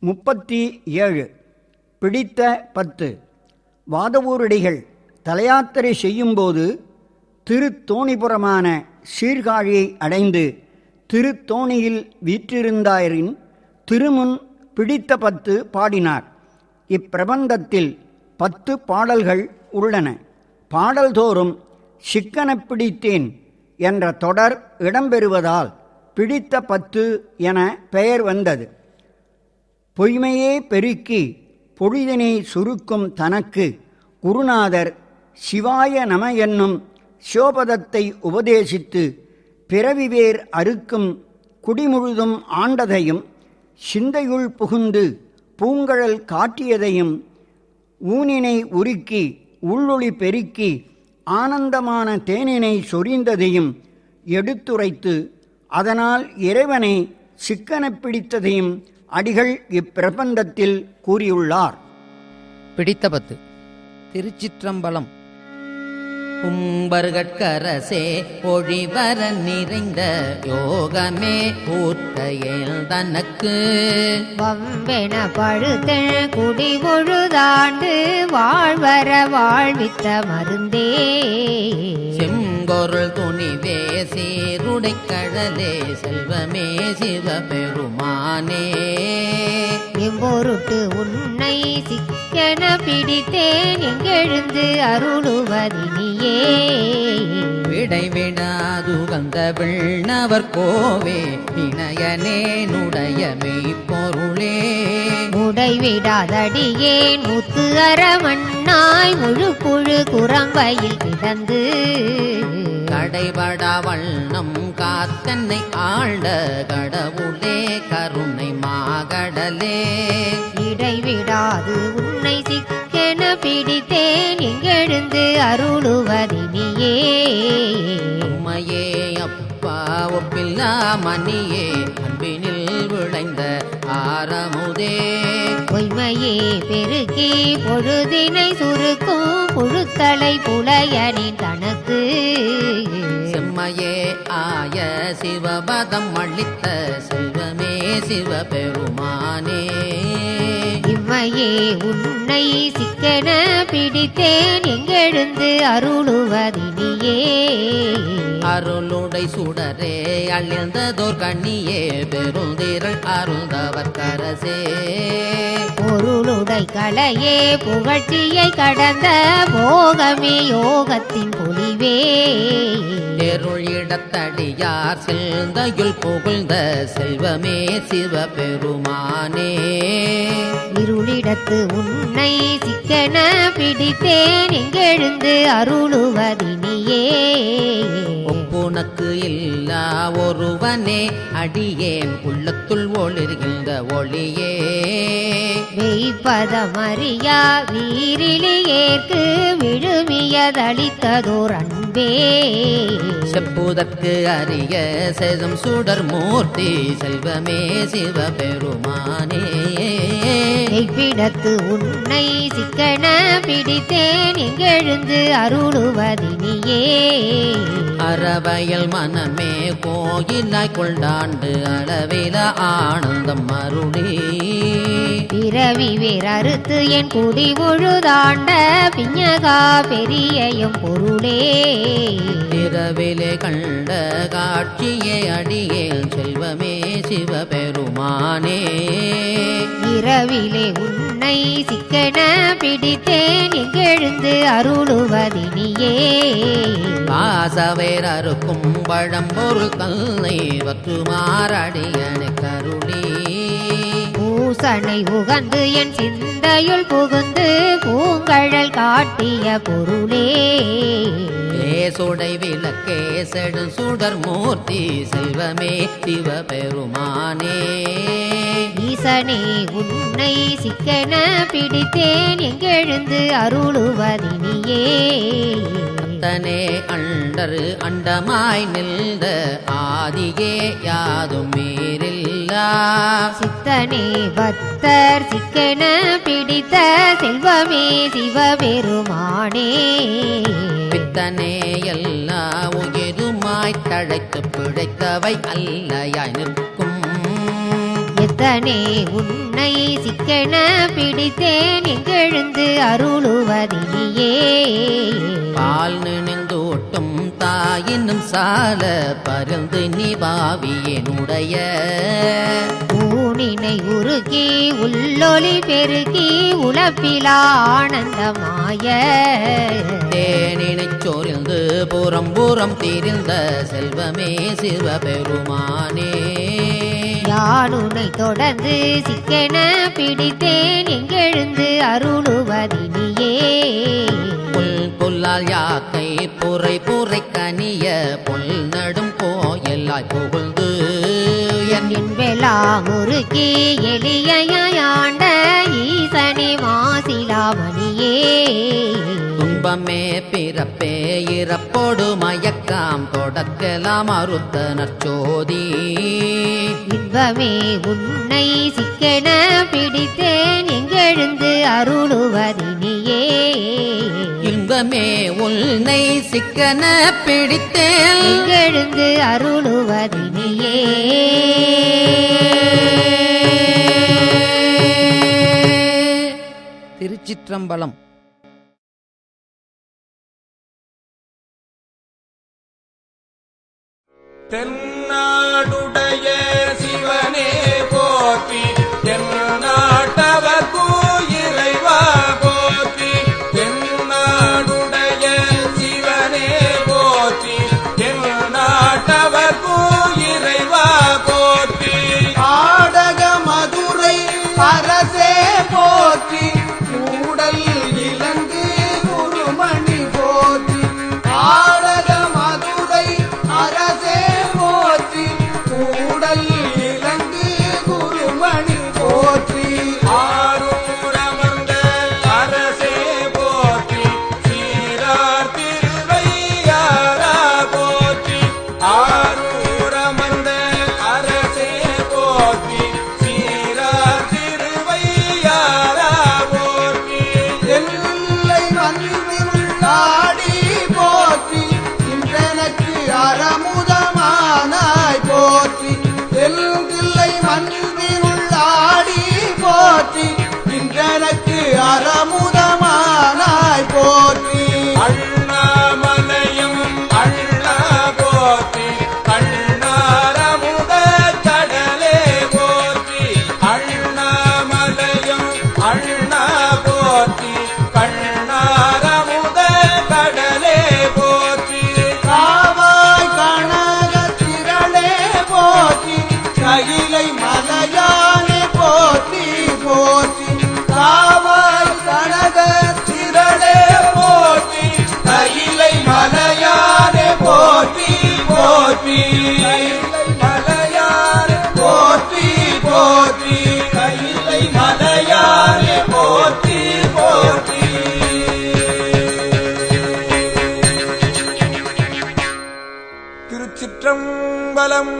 37. பிடித்த 10. வாதவூரடிகள் தலையாத்திரை செய்யும்போது திருத்தோணிபுரமான சீர்காழியை அடைந்து திருத்தோணியில் வீற்றிருந்தாரின் திருமுன் பிடித்த 10 பாடினார். இப்பிரபந்தத்தில் 10 பாடல்கள் உள்ளன. பாடல்தோறும் சிக்கனப் பிடித்தேன் என்ற தொடர் இடம்பெறுவதால் பிடித்த 10 என பெயர் வந்தது. பொய்மையே பெருக்கி பொழுதினை சுருக்கும் தனக்கு குருநாதர் சிவாய நம என்னும் சிவபதத்தை உபதேசித்து பிறவிவேர் அறுக்கும் குடிமுழுதும் ஆண்டதையும் சிந்தையுள் புகுந்து பூங்கழல் காட்டியதையும் ஊனினை உருக்கி உள்ளொளி பெருக்கி ஆனந்தமான தேனினை சொரிந்ததையும் எடுத்துரைத்து அதனால் இறைவனை சிக்கனப் பிடித்ததையும் அடிகள் இப்பிரபந்தத்தில் கூறியுள்ளார். பிடித்த 10. திருச்சிற்றம்பலம். கும்பர்கட்கரசே ஒழிவர நிறைந்த யோகமே ஊற்றையல் தனக்கு வம்பென பழுத்தெழ குடி பொழுதாண்டு வாழ்வர வாழ்வித்த மருந்தே செம்பொருள் துணிவே சீருடை கடலே செல்வமே சிவபெருமானே எம்பொருட்டு உன்னை சிக்கன பிடித்தேன் எங்கெழுந்து அருளுவதினியே விடைவிடாதுகந்த விண்ணவர் கோவே இணையனேனுடைய மெய்ப்பொருளே உடைவிடாதடியேன் முத்து அறமண்ணாய் முழு புழு குரம்பையில் கிடந்து கடைபடா வண்ணம் காத்தன்னை ஆண்ட கடவுளே கருணை மாகடலே இடைவிடாது உன்னை சிக்கென பிடித்தேன் எங்கெழுந்து அருளுவதினியே உம்மையே அப்பா ஒப்பில்லா மணியே அன்பினில் விளைந்த ஆரமுதே பொய்மையே பெருக்கி பொழுதினை சுருக்கும் புழுத்தலை புலையனின் தனக்கு செம்மையே ஆய சிவபதம் அளித்த செல்வமே சிவபெருமானே இம்மையே உன்னை சிக்கன பிடித்தேன் எங்கெழுந்து அருளுவதினியே அருளுடை சுடரே அழிந்ததோர் கண்ணியே பெருந்திரள் அருந்தவர் கரசே பொருளுடை கலையே புகழ்ச்சியை கடந்த போகமே யோகத்தின் பொலிவே எருள் இடத்தடியார் செல்ந்தையுள் புகழ்ந்த செல்வமே சிவபெருமானே இருளிடத்து உன்னை சிக்கன பிடித்தேன் எங்கெழுந்து அருளுவதினியே ஒப்புனக்கு இல்லா ஒருவனே அடியேன் உள்ளத்துள் ஒளிர்கின்ற ஒளியே மெய்ப்பதமறியா வீரிலியேற்கு விழுமியதளித்ததோர் அன்பே செப்புதற்கு அரிய செதம் சுடர் மூர்த்தி செல்வமே சிவபெருமானே மெய்ப்பிடத்து உன்னை சிக்கன பிடித்தேன் எங்கெழுந்து அருளுவதினியே அறவயல் மனமே கோயிலாய் கொண்டாண்டு அளவில ஆனந்தம் அருளே பிறவி வேறறுத்து என் குடி முழுதாண்ட பிஞகா பெரியயும் பொருளே இரவிலே கண்ட காட்சியே அடியேன் செல்வமே சிவபெருமானே இரவிலே உன்னை சிக்கன பிடித்தேன் எங்கெழுந்து அருளுவதினியே பாசவேர் அறுக்கும் பழம்பொருள் தன்னை வத்துமாறடியனை கருளே பூசனை உகந்து என் சிந்தையுள் புகுந்து பூங்கழல் காட்டிய பொருளே சுடை விளக்கே செடு சுடர் மூர்த்தி செல்வமே சிவபெருமானே ஈசனே உன்னை சிக்கன பிடித்தேன் எங்கெழுந்து அருளுவதினியே அத்தனே அண்டரு அண்டமாய் நின்ற ஆதியே யாதும் மீறில்லா சித்தனே பக்தர் சிக்கன பிடித்த செல்வமே சிவபெருமானே பித்தனே எல்லா உயிருமாய் தழைத்து பிழைத்தவை அல்லையாய் நிற்கும் சித்தனே உன்னை சிக்கென பிடித்தேன் எங்கெழுந்து அருளுவதினியே பால் நினைந்தோட்டும் தாயினும் சால பருந்து நீ பாவியனுடைய ஊனினை உருக்கி உள்ளொளி பெருக்கி உழப்பிலா ஆனந்தமாய தேனினைச் சொரிந்து புறம் புறம் திரிந்த செல்வமே சிவபெருமானே யானுனை தொடர்ந்து சிக்கென பிடித்தேன் எங்கெழுந்து அருளுவதினியே புல்லால் யாக்கை புரை புரை கனிய பொல் நடும் கோயலாய் புகழ்ந்து என்பெலா முறுக்கி எளியாண்ட ஈசனி மாசிலாமணியே துன்பமே பிறப்பே இறப்போடு மயக்காம் தொடக்கலாம் அறுத்த நற்சோதி இன்பமே உன்னை சிக்கென பிடித்தேன் எங்கெழுந்து அருளுவதினியே இன்பமே உன்னை சிக்கன பிடித்தேன் எங்கெழுந்து அருளுவதினியே திருச்சிற்றம்பலம். தென்னாடுடைய சிவனே போற்றி தென்னாட்டவர்க்கு இறைவா போற்றி தென்னாடுடைய சிவனே போற்றி தென்னாட்டவர்க்கு இறைவா போற்றி ஆடக மதுரை அரசே போற்றி கூடல் இலங்கு குருமணி போற்றி ஆடக மதுரை அரசே போற்றி கூடல் இலங்கு குருமணி போற்றி ஆரூரமர்ந்த அரசே போற்றி சீரார் திருவையாரா போற்றி ஆரூரமர்ந்த அரசே போற்றி சீரார் திருவையாரா போற்றி எல்லை மன்னிருளாடி போற்றி இன்றெனக்கு அறமுதமானாய் போற்றி எல்லை மன்னிருளாடி போற்றி இன்றெனக்கு அறமுதமானாய் போற்றி அண்ணாமலையும் அண்ணா போற்றி அண்ணாரமுத கடலே போற்றி அண்ணாமலையும் அண்ணா போற்றி கண்ணாரமுத கடலே போற்றி காவாய் கனக திரளே போற்றி கையிலை மலையானே போற்றி போற்றி காவாய் கனக திரளே போற்றி கையிலை மலையானே போற்றி போற்றி மலையானே போற்றி போற்றி கையிலை மலையானே போற்றி போற்றி. திருச்சிற்றம்பலம்.